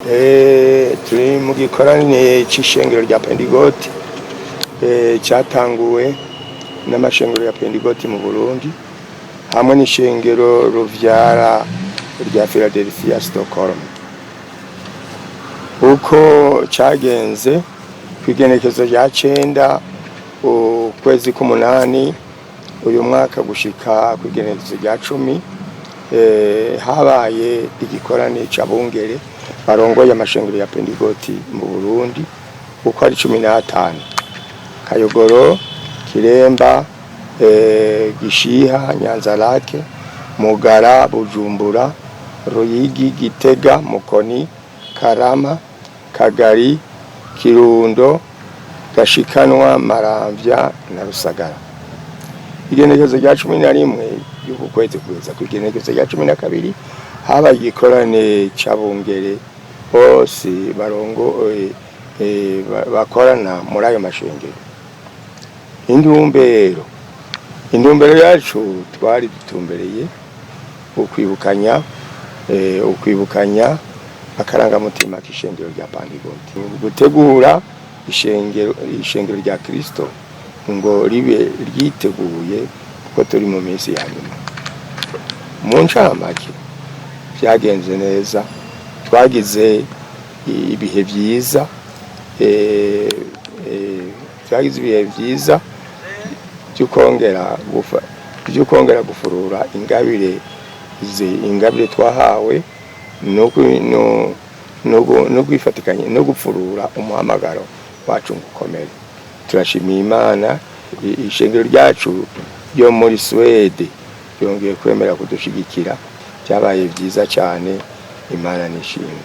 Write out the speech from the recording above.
turi mu gikorane c'ishengero rya Pentecote cyatanguwe n'amashengero ya Pentecote mu Burundi hamwe n'ishengero ruvyara rya Philadelphia Stockholm. Uko cagenze kw'igenekezo rya 9 ukwezi k'umunani uyu mwaka gushika kw'igenekezo rya 10 habaye igikorane c'abungere barongoye amashengero ya Pentecote mu Burundi uko ari 15: Kayogoro, Kiremba, Gishiha, Nyanzarake, Mugara, Bujumbura, Ruyigi, Gitega, Mukoni, Karama, Kagari, Kirundo, Gashikanwa, Maramvya na Rusagara. Igenekezo rya 11 y'uku kwezi kugeza kw'igenekezo rya 12 habaye igikorane c'abungere bose bakorana muri ayo mashengero. Intumbero yacu twari dutumbereye ukwibukanya akarangamutima k'ishengero rya Pentecote, gutegura ishengero rya Kristo ngo ribe ryiteguye kuko turi mu minsi ya nyuma. Mu ncamake vyagenze neza, twagize ibihe vyiza vy'ukongera gufurura ingabire twahawe no kwifatikanya no gufurura umuhamagaro wacu gukomera. Turashimiye Imana, ishengero ryacu ryo muri Swede yongeye kwemera kudushigikira, byabaye vyiza cyane. Imana nishimwe.